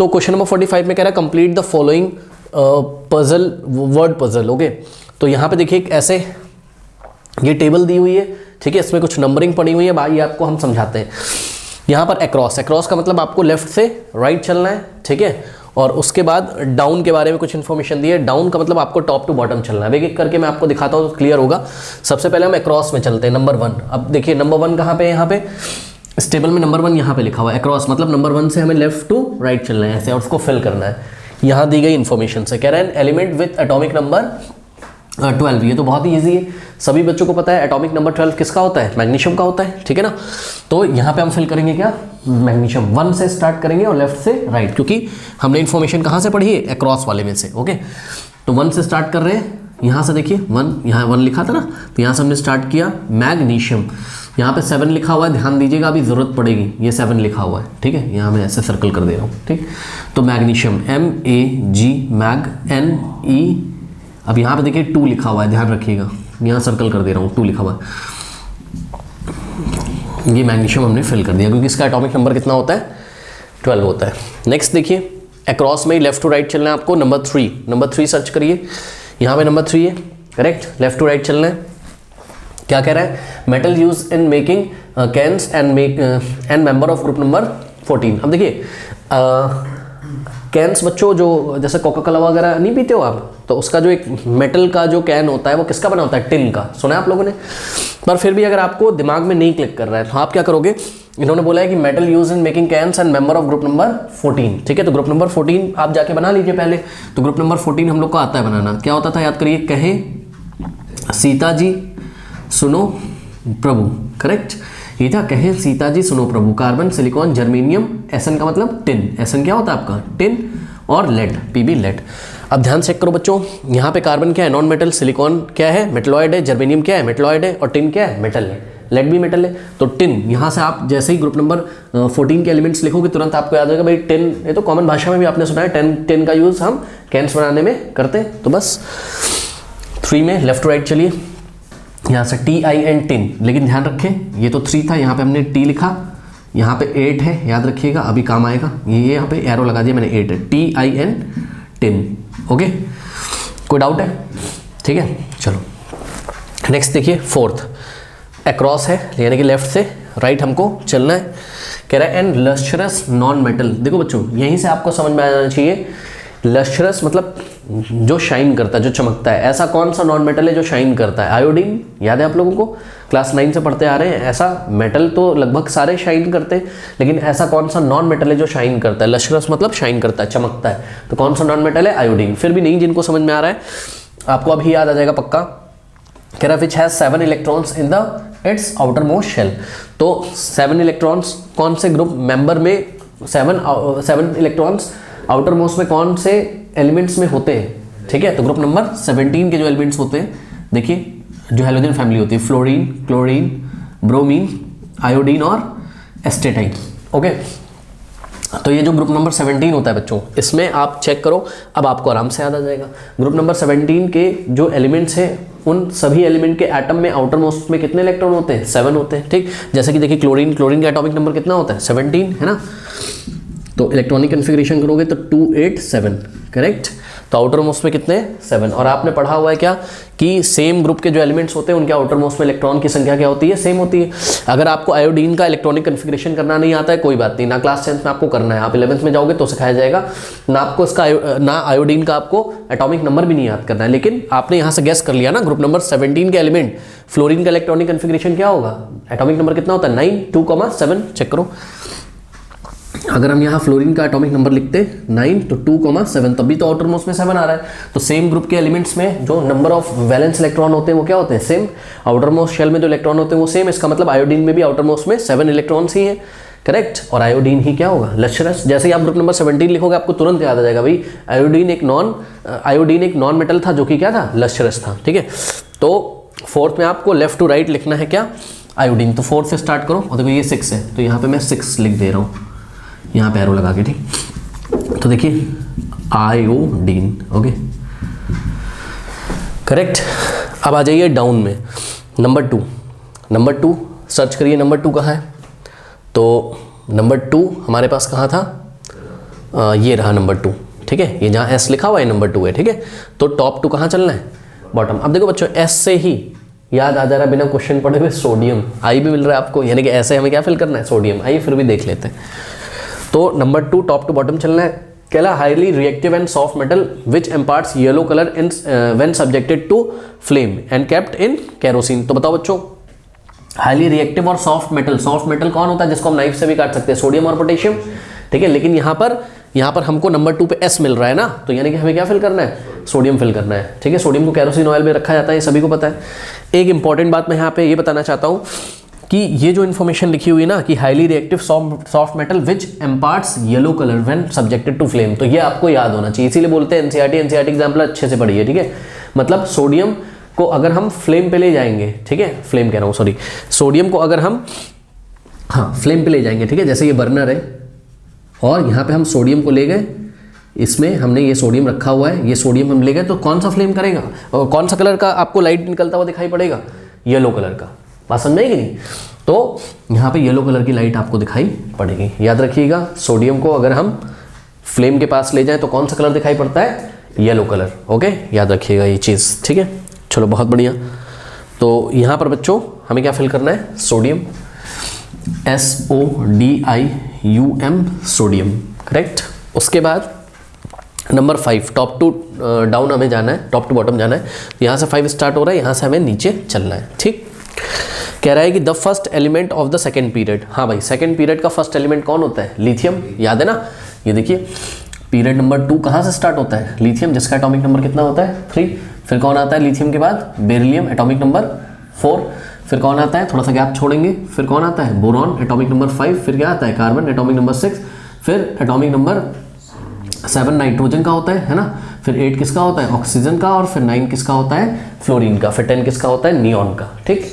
तो question number 45 में कह रहा है complete the following puzzle, word puzzle. Okay, तो यहाँ पे देखिए ऐसे ये टेबल दी हुई है, ठीक है, इसमें कुछ नंबरिंग पड़ी हुई है, भाई आपको हम समझाते हैं। यहाँ पर अक्रॉस, अक्रॉस का मतलब आपको लेफ्ट से राइट चलना है, ठीक है, और उसके बाद डाउन के बारे में कुछ इन्फॉर्मेशन दी है। डाउन का मतलब आपको टॉप टू बॉटम चलना है। एक एक करके मैं आपको दिखाता हूँ तो क्लियर होगा। सबसे पहले हम अक्रॉस में चलते हैं, नंबर 1। अब देखिए नंबर 1 कहाँ पे है, यहाँ पे इस टेबल में नंबर 1 यहाँ पे लिखा हुआ है। अक्रॉस मतलब नंबर 1 से हमें लेफ्ट टू राइट चलना है ऐसे, और उसको फिल करना है। यहाँ दी गई इन्फॉर्मेशन से कह रहा है एलिमेंट विथ एटॉमिक नंबर 12। ये तो बहुत ही ईजी है, सभी बच्चों को पता है एटॉमिक नंबर 12 किसका होता है, मैग्नीशियम का होता है, ठीक है ना। तो यहाँ पे हम फिल करेंगे क्या, मैग्नीशियम। 1 से स्टार्ट करेंगे और लेफ्ट से राइट, क्योंकि हमने इन्फॉर्मेशन कहाँ से पढ़ी है, अक्रॉस वाले में से। ओके, तो 1 से स्टार्ट कर रहे हैं, यहाँ से देखिए 1, यहाँ 1 लिखा था ना, तो यहाँ से हमने स्टार्ट किया मैग्नीशियम। यहाँ पे 7 लिखा हुआ है, ध्यान दीजिएगा, अभी ज़रूरत पड़ेगी, ये 7 लिखा हुआ है, ठीक है, यहाँ मैं ऐसे सर्कल कर दे रहा हूँ, ठीक। तो मैग्नीशियम MAG, मैग NE। अब यहाँ पे देखिए 2 लिखा हुआ है, ध्यान रखिएगा, यहाँ सर्कल कर दे रहा हूँ, 2 लिखा हुआ है। ये मैग्नीशियम हमने फिल कर दिया, क्योंकि इसका एटॉमिक नंबर कितना होता है, 12 होता है। नेक्स्ट देखिए अक्रॉस में ही लेफ्ट टू राइट चलना है आपको। नंबर 3, नंबर 3 सर्च करिए, यहाँ पे नंबर 3 है, करेक्ट। लेफ्ट टू राइट चलना है। क्या कह रहा है, metal use in making cans and member of group number 14। अब देखिए कैंस बच्चों, जो जैसे कोका कोला वगैरह नहीं पीते हो आप, तो उसका जो एक मेटल का जो कैन होता है वो किसका बना होता है, टिन का, सुना है आप लोगों ने। पर फिर भी अगर आपको दिमाग में नहीं क्लिक कर रहा है तो आप क्या करोगे, इन्होंने बोला है कि metal use in making cans and member of group number 14, ठीक है। तो ग्रुप नंबर 14 आप जाके बना लीजिए पहले। तो ग्रुप नंबर 14 हम लोग को आता है बनाना। क्या होता था, याद करिए, कहे सीता जी सुनो प्रभु, करेक्ट, ये था, कहे सीता जी सुनो प्रभु। कार्बन, सिलिकॉन, जर्मेनियम, एसन का मतलब टिन, एसन क्या होता है आपका, टिन, और लेड, PB लेड। अब ध्यान चेक करो बच्चों, यहाँ पे कार्बन क्या है, नॉन मेटल, सिलिकॉन क्या है, मेटलॉइड है, जर्मेनियम क्या है, मेटलॉइड है, और टिन क्या है, मेटल है, लेड भी मेटल है। तो टिन, यहाँ से आप जैसे ही ग्रुप नंबर 14 के एलिमेंट्स लिखोगे तुरंत आपको याद होगा भाई टिन, ये तो कॉमन भाषा में भी आपने सुना है, टिन का यूज़ हम कैन्स बनाने में करते हैं। तो बस 3 में लेफ्ट टू राइट चलिए, यहाँ से TIN टिन, लेकिन ध्यान रखें ये तो 3 था, यहाँ पे हमने T लिखा, यहाँ पे 8 है, याद रखिएगा, अभी काम आएगा। ये यहाँ पे एरो लगा दिया मैंने, 8 है, TIN टिन। ओके, कोई डाउट है, ठीक है, चलो नेक्स्ट देखिए 4th अक्रॉस है, यानी कि लेफ्ट से राइट हमको चलना है। कह रहा है एंड लस्ट्रस नॉन मेटल। देखो बच्चों, यहीं से आपको समझ में आ जाना चाहिए, लस्ट्रस मतलब जो शाइन करता है, जो चमकता है। ऐसा कौन सा नॉन मेटल है जो शाइन करता है, आयोडीन, याद है आप लोगों को, क्लास 9 से पढ़ते आ रहे हैं। ऐसा मेटल तो लगभग सारे शाइन करते हैं, लेकिन ऐसा कौन सा नॉन मेटल है जो शाइन करता है, लस्ट्रस मतलब शाइन करता है, चमकता है। तो कौन सा नॉन मेटल है, आयोडीन। फिर भी नहीं, जिनको समझ में आ रहा है आपको अभी याद आ जाएगा पक्का। कह रहा which has 7 electrons in the its outer most shell. तो 7 इलेक्ट्रॉन्स कौन से ग्रुप मेंबर में, 7 इलेक्ट्रॉन्स आउटर मोस्ट में कौन से एलिमेंट्स में होते हैं, ठीक है। तो ग्रुप नंबर 17 के जो एलिमेंट्स होते हैं, देखिए जो हेलोजन फैमिली होती है, फ्लोरीन, क्लोरीन, ब्रोमीन, आयोडीन और एस्टेटाइन। ओके, तो ये जो ग्रुप नंबर 17 होता है बच्चों, इसमें आप चेक करो, अब आपको आराम से याद आ जाएगा। ग्रुप नंबर 17 के जो एलिमेंट्स हैं, उन सभी एलिमेंट के एटम में आउटर मोस्ट में कितने इलेक्ट्रॉन होते हैं, 7 होते हैं, ठीक। जैसे कि देखिए क्लोरीन, क्लोरीन का एटॉमिक नंबर कितना होता है, 17, है ना। तो इलेक्ट्रॉनिक कन्फिग्रेशन करोगे तो 2 8 7, करेक्ट। तो आउटर मोस्ट में कितने, 7। और आपने पढ़ा हुआ है क्या कि सेम ग्रुप के जो एलिमेंट्स होते हैं उनके आउटर मोस्ट में इलेक्ट्रॉन की संख्या क्या होती है, सेम होती है। अगर आपको आयोडीन का इलेक्ट्रॉनिक कन्फिग्रेशन करना नहीं आता है, कोई बात नहीं, ना क्लास 10th में आपको करना है, आप 11th में जाओगे तो सिखाया जाएगा। ना आपको इसका ना आयोडीन का आपको एटॉमिक नंबर भी नहीं याद करना है, लेकिन आपने यहाँ से गेस कर लिया ना, ग्रुप नंबर 17 के एलिमेंट, फ्लोरीन का इलेक्ट्रॉनिक कन्फिग्रेशन क्या होगा, एटॉमिक नंबर कितना होता है, 9 2,7। चेक करो, अगर हम यहाँ फ्लोरीन का एटॉमिक नंबर लिखते 9 तो 2,7, तभी तो आउटर मोस्ट में 7 आ रहा है। तो सेम ग्रुप के एलिमेंट्स में जो नंबर ऑफ वैलेंस इलेक्ट्रॉन होते हैं वो क्या होते हैं, सेम। आउटर मोस्ट शेल में जो इलेक्ट्रॉन होते हैं वो सेम। इसका मतलब आयोडीन में भी आउटर मोस्ट में 7 इलेक्ट्रॉन्स ही है, करेक्ट। और आयोडीन ही क्या होगा, लस्ट्रस। जैसे ही आप ग्रुप नंबर 17 लिखोगे आपको तुरंत याद आ जाएगा भाई आयोडीन एक नॉन मेटल था जो कि क्या था, लस्ट्रस था, ठीक है। तो 4th में आपको लेफ्ट टू राइट लिखना है क्या, आयोडीन। तो 4th से स्टार्ट करो, और देखो ये 6 है, तो यहाँ पे मैं 6 लिख दे रहा हूँ, यहाँ पे एरो लगा के, ठीक। तो देखिए आयोडीन, ओके, करेक्ट। अब आ जाइए डाउन में, नंबर 2 सर्च करिए, नंबर 2 कहाँ है। तो नंबर 2 हमारे पास कहाँ था, ये रहा नंबर 2, ठीक है, ये जहाँ एस लिखा हुआ है नंबर 2 है, ठीक है। तो टॉप टू कहाँ चलना है, बॉटम। अब देखो बच्चों एस से ही याद आ जा रहा है बिना क्वेश्चन पढ़े हुए सोडियम, आई भी मिल रहा है आपको, यानी कि ऐसे हमें क्या फिल करना है, सोडियम। आइए फिर भी देख लेते हैं। तो नंबर 2 टॉप टू बॉटम चलना है। कहला highly reactive and soft metal which imparts yellow colour in when subjected to flame and kept in kerosene. तो बताओ बच्चों हाईली रिएक्टिव और सॉफ्ट मेटल कौन होता है जिसको हम नाइफ से भी काट सकते हैं, सोडियम और पोटेशियम, ठीक है। लेकिन यहाँ पर हमको नंबर 2 पे एस मिल रहा है ना, तो यानी कि हमें क्या फिल करना है, सोडियम फिल करना है, ठीक है। सोडियम को केरोसिन ऑयल में रखा जाता है, ये सभी को पता है। एक इंपॉर्टेंट बात मैं यहाँ पे ये बताना चाहता हूँ कि ये जो इन्फॉर्मेशन लिखी हुई है ना कि highly reactive soft metal which imparts yellow colour when subjected to flame, तो ये आपको याद होना चाहिए, इसीलिए बोलते हैं एनसीईआरटी एग्जाम्पल अच्छे से पढ़िए, ठीक है। मतलब सोडियम को अगर हम फ्लेम पे ले जाएंगे, ठीक है, फ्लेम कह रहा हूँ सॉरी, सोडियम को अगर हम फ्लेम पे ले जाएंगे, ठीक है, जैसे ये बर्नर है और यहाँ पे हम सोडियम को ले गए, इसमें हमने ये सोडियम रखा हुआ है, ये सोडियम हम ले गए, तो कौन सा फ्लेम करेगा और कौन सा कलर का आपको लाइट निकलता हुआ दिखाई पड़ेगा, येलो कलर का। बात समझ में आई कि नहीं? तो यहाँ पे येलो कलर की लाइट आपको दिखाई पड़ेगी। याद रखिएगा सोडियम को अगर हम फ्लेम के पास ले जाएं तो कौन सा कलर दिखाई पड़ता है, येलो कलर। ओके, याद रखिएगा ये चीज़, ठीक है। चलो बहुत बढ़िया। तो यहाँ पर बच्चों हमें क्या फिल करना है, सोडियम, SODIUM सोडियम, करेक्ट। उसके बाद नंबर 5 टॉप टू डाउन हमें जाना है, टॉप टू बॉटम जाना है। तो यहाँ से 5 स्टार्ट हो रहा है, यहाँ से हमें नीचे चलना है, ठीक। कह रहा है कि the first element of the second period. हाँ भाई, सेकेंड पीरियड का फर्स्ट एलिमेंट कौन होता है, लिथियम, याद है ना। ये देखिए पीरियड नंबर 2 कहाँ से स्टार्ट होता है, लिथियम, जिसका एटॉमिक नंबर कितना होता है 3। फिर कौन आता है लिथियम के बाद, बेरिलियम, एटॉमिक नंबर 4। फिर कौन आता है, थोड़ा सा गैप छोड़ेंगे, फिर कौन आता है, बोरॉन, एटॉमिक नंबर 5। फिर क्या आता है, कार्बन, एटॉमिक नंबर 6। फिर एटॉमिक नंबर 7 नाइट्रोजन का होता है ना। फिर 8 किसका होता है, ऑक्सीजन का। और फिर 9 किसका होता है, फ्लोरीन का। फिर 10 किसका होता है, नियॉन का, ठीक।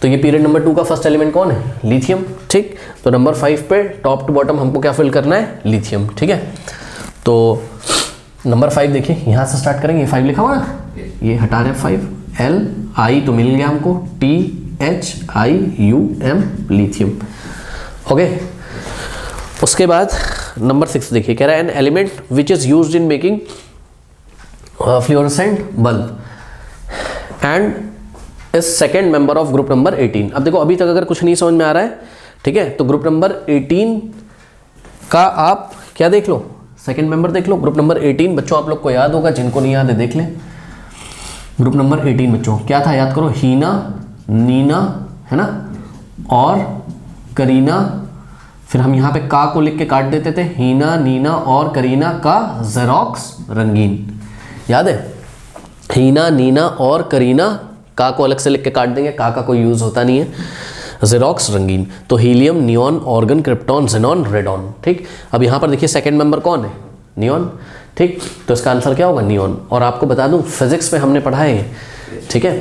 तो ये पीरियड नंबर 2 का फर्स्ट एलिमेंट कौन है, लिथियम, ठीक। तो नंबर 5 पे टॉप टू बॉटम हमको क्या फिल करना है, लिथियम, ठीक है। तो नंबर 5 देखिए, यहाँ से स्टार्ट करेंगे, 5 लिखा हुआ ना, ये हटा रहे 5, LI तो मिल गया हमको, THIUM लिथियम, ओके। उसके बाद नंबर 6 देखिए, कह रहा है an element which is used in making fluorescent bulb and is second member of group number 18। अब देखो अभी तक अगर कुछ नहीं समझ में आ रहा है, ठीक है, तो ग्रुप नंबर 18 का आप क्या देख लो, सेकेंड मेंबर देख लो। ग्रुप नंबर 18 बच्चों आप लोग को याद होगा, जिनको नहीं याद है देख लें। ग्रुप नंबर 18 बच्चों क्या था, याद करो, हीना, नीना, है ना, और करीना। फिर हम यहाँ पे का को लिख के काट देते थे, हीना, नीना और करीना का जेरोक्स रंगीन, याद है, हीना, नीना और करीना, का को अलग से लिख के काट देंगे, का कोई यूज होता नहीं है, जेरोक्स रंगीन। तो helium, neon, organ, krypton, xenon, radon, ठीक। अब यहाँ पर देखिए सेकेंड मेंबर कौन है, नियॉन, ठीक। तो इसका आंसर क्या होगा, नियॉन। और आपको बता दूं फिजिक्स में हमने पढ़ा है, ठीक है,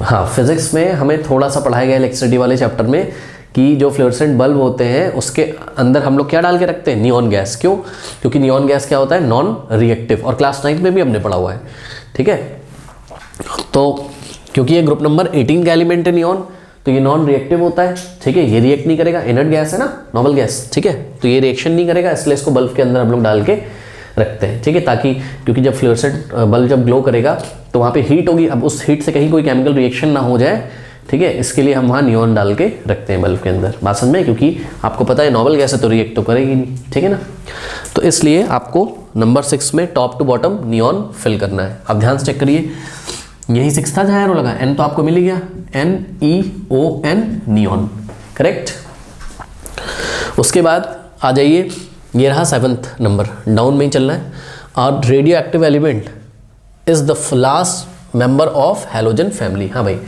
हाँ, फिजिक्स में हमें थोड़ा सा पढ़ाया गया इलेक्ट्रिसिटी वाले चैप्टर में कि जो फ्लोरोसेंट बल्ब होते हैं उसके अंदर हम लोग क्या डाल के रखते हैं, नियॉन गैस। क्यों, क्योंकि नियॉन गैस क्या होता है, नॉन रिएक्टिव, और क्लास 9 में भी हमने पढ़ा हुआ है, ठीक है। तो क्योंकि ये ग्रुप नंबर 18 का एलिमेंट है नियॉन, तो ये नॉन रिएक्टिव होता है, ठीक है, ये रिएक्ट नहीं करेगा, इनर्ट गैस है ना, नॉर्मल गैस, ठीक है, तो ये रिएक्शन नहीं करेगा, इसलिए इसको बल्ब के अंदर हम लोग डाल के रखते हैं, ठीक है, ताकि क्योंकि जब फ्लोरोसेंट बल्ब जब ग्लो करेगा तो वहाँ पे हीट होगी, अब उस हीट से कहीं कोई केमिकल रिएक्शन ना हो जाए, ठीक है, इसके लिए हम वहाँ नियॉन डाल के रखते हैं बल्ब के अंदर। बात समझ में, क्योंकि आपको पता है नॉर्मल गैस है तो रिएक्ट तो करेगी नहीं, ठीक है ना। तो इसलिए आपको नंबर 6 में top to bottom neon fill करना है। अब ध्यान से चेक करिए, यही 6 था जहाँ एरो लगा, एन तो आपको मिल ही गया, NEON नियॉन, करेक्ट। उसके बाद आ जाइए, ये रहा 7th नंबर, डाउन में ही चलना है। और radio active element is the last member of halogen family. हाँ भाई,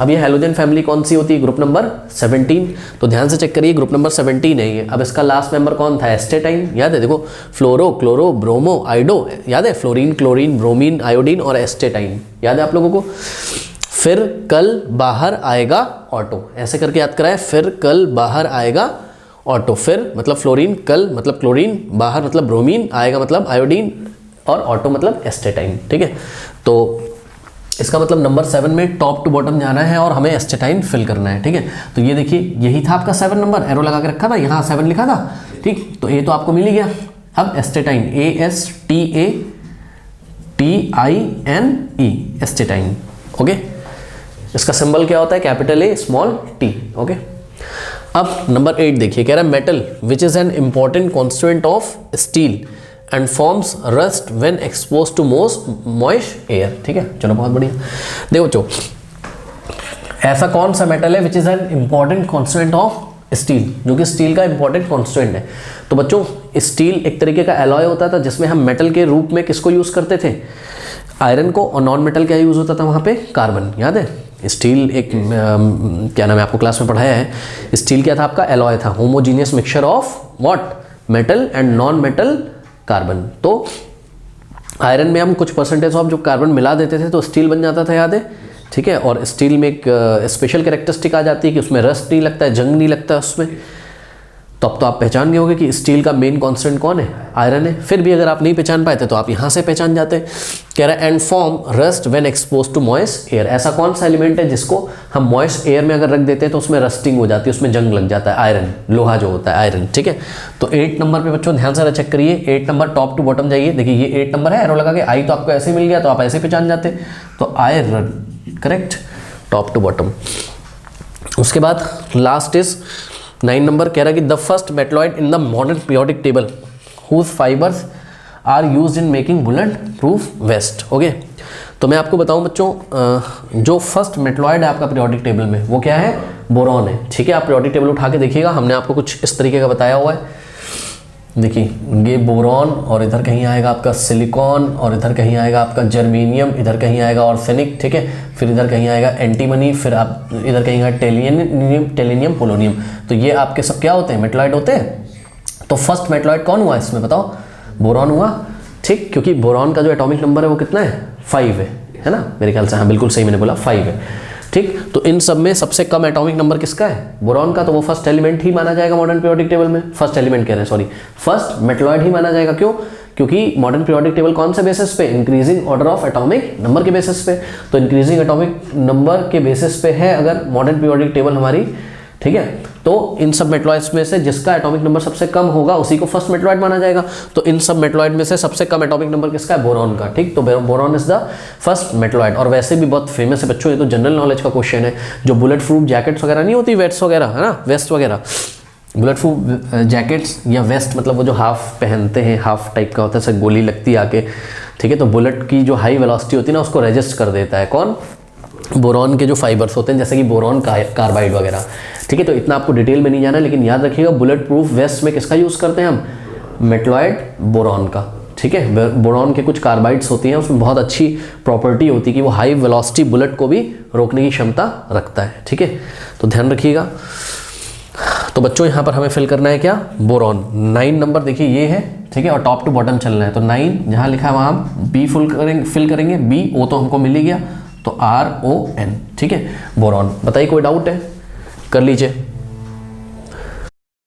अब ये हैलोजन फैमिली कौन सी होती है, ग्रुप नंबर 17। तो ध्यान से चेक करिए, ग्रुप नंबर 17 है ये। अब इसका लास्ट मेंबर कौन था, एस्टेटाइन, याद है, देखो फ्लोरो, क्लोरो, ब्रोमो, आइडो, याद है, फ्लोरीन, क्लोरीन, ब्रोमीन, आयोडीन और एस्टेटाइन, याद है आप लोगों को। फिर कल बाहर आएगा ऑटो, ऐसे करके याद कराए, फिर कल बाहर आएगा ऑटो। फिर मतलब फ्लोरीन, कल मतलब क्लोरीन, बाहर मतलब ब्रोमीन, आएगा मतलब आयोडीन, और ऑटो मतलब एस्टेटाइन, ठीक है। तो इसका मतलब नंबर 7 में टॉप टू बॉटम जाना है और हमें एस्टेटाइन फिल करना है, ठीक है। तो ये देखिए, यही था आपका 7 नंबर, एरो लगा के रखा था, यहाँ 7 लिखा था, ठीक। तो ये तो आपको मिल ही गया, अब एस्टेटाइन, ASTATINE, एस्टेटाइन। ओके, इसका सिंबल क्या होता है? Capital A small t। Okay, अब नंबर 8 देखिए, कह रहा है metal which is an important constituent of steel and forms rust when expose to moist air. ठीक है, चलो बहुत बढ़िया। देखो बच्चों, ऐसा कौन सा मेटल है विच is an important constituent of steel, जो कि स्टील का इंपॉर्टेंट कॉन्स्टिट्यूएंट है? तो बच्चों, स्टील एक तरीके का एलॉय होता था जिसमें हम मेटल के रूप में किसको यूज करते थे? आयरन को। और नॉन मेटल क्या यूज होता था वहां पे? कार्बन। याद है? स्टील एक क्या नाम है, आपको क्लास में पढ़ाया है, स्टील क्या था आपका? एलॉय था, homogeneous mixture of what? Metal and non metal carbon. तो आयरन में हम कुछ परसेंटेज ऑफ जो कार्बन मिला देते थे तो स्टील बन जाता था, याद है? ठीक है, और स्टील में एक स्पेशल कैरेक्टरिस्टिक आ जाती है कि उसमें रस्ट नहीं लगता है, जंग नहीं लगता है उसमें। तो अब तो आप पहचान गए होंगे कि स्टील का मेन कॉन्स्टेंट कौन है? आयरन है। फिर भी अगर आप नहीं पहचान पाए थे तो आप यहाँ से पहचान जाते। कह रहा है and form rust when expose to moist air. ऐसा कौन सा एलिमेंट है जिसको हम मॉइस्ट एयर में अगर रख देते हैं तो उसमें रस्टिंग हो जाती है, उसमें जंग लग जाता है? आयरन, लोहा जो होता है, आयरन। ठीक है, तो 8 नंबर पे बच्चों ध्यान से चेक करिए। 8 नंबर टॉप टू बॉटम जाइए, देखिए ये 8 नंबर है, एरो लगा के। आई तो आपको ऐसे मिल गया तो आप ऐसे पहचान जाते, तो iron correct, top to bottom. उसके बाद लास्ट इज 9 नंबर, कह रहा है कि the first metalloid in the modern periodic table whose fibres are used in making bullet proof vest. Okay, तो मैं आपको बताऊं बच्चों, जो फर्स्ट मेटलॉइड है आपका पीरियोडिक टेबल में वो क्या है? बोरॉन है। ठीक है, आप पीरियोडिक टेबल उठा के देखिएगा, हमने आपको कुछ इस तरीके का बताया हुआ है। देखिए, ये बोरॉन, और इधर कहीं आएगा आपका सिलिकॉन, और इधर कहीं आएगा आपका जर्मेनियम, इधर कहीं आएगा ऑर्सेनिक। ठीक है, फिर इधर कहीं आएगा एंटीमनी, फिर आप इधर कहीं आएगा टेलीनियम, पोलोनियम। तो ये आपके सब क्या होते हैं? मेटलॉइड होते हैं। तो फर्स्ट मेटलॉइड कौन हुआ इसमें बताओ? बोरॉन हुआ। ठीक, क्योंकि बोरॉन का जो एटॉमिक नंबर है वो कितना है? 5 है ना? मेरे ख्याल से, हाँ बिल्कुल सही मैंने बोला, 5 है। ठीक, तो इन सब में सबसे कम एटॉमिक नंबर किसका है? बोरॉन का। तो वो फर्स्ट एलिमेंट ही माना जाएगा मॉडर्न पीरियोडिक टेबल में। फर्स्ट एलिमेंट कह रहे हैं, सॉरी, फर्स्ट मेटलॉइड ही माना जाएगा। क्यों? क्योंकि मॉडर्न पीरियोडिक टेबल कौन से बेसिस पे? Increasing order of atomic number के बेसिस पे। तो इंक्रीजिंग एटॉमिक नंबर के बेसिस पे है अगर मॉडर्न पीरियोडिक टेबल हमारी। ठीक है, तो इन सब मेटलॉइड्स में से जिसका एटॉमिक नंबर सबसे कम होगा उसी को फर्स्ट मेटलॉइड माना जाएगा। तो इन सब मेटलॉइड में से सबसे कम एटॉमिक नंबर किसका है? बोरॉन का। ठीक, तो boron is the first metalloid. और वैसे भी बहुत फेमस है बच्चों, ये तो जनरल नॉलेज का क्वेश्चन है। जो बुलेट प्रूफ जैकेट्स वगैरह नहीं होती, वेस्ट वगैरह, है ना, वेस्ट वगैरह, बुलेट प्रूफ जैकेट्स या वेस्ट, मतलब वो जो हाफ पहनते हैं, हाफ टाइप का होता है, ऐसे गोली लगती है आके। ठीक है, तो बुलेट की जो हाई वेलोसिटी होती है ना, उसको रेजिस्ट कर देता है कौन? बोरॉन के जो फाइबर्स होते हैं, जैसे कि बोरॉन कार्बाइड वगैरह। ठीक है, तो इतना आपको डिटेल में नहीं जाना, लेकिन याद रखिएगा बुलेट प्रूफ वेस्ट में किसका यूज़ करते हैं हम? मेटलॉइड बोरॉन का। ठीक है, बोरॉन के कुछ कार्बाइड्स होती हैं, उसमें बहुत अच्छी प्रॉपर्टी होती है कि वो हाई वेलोसिटी बुलेट को भी रोकने की क्षमता रखता है। ठीक है, तो ध्यान रखिएगा। तो बच्चों यहाँ पर हमें फिल करना है क्या? बोरॉन। 9 नंबर देखिए ये है। ठीक है, और टॉप टू बॉटम चलना है। तो 9 जहाँ लिखा है वहाँ हम बी फिल करेंगे। बी, ओ तो हमको मिल ही गया, तो RON। ठीक है, बोरॉन। बताइए कोई डाउट है? कर लीजिए।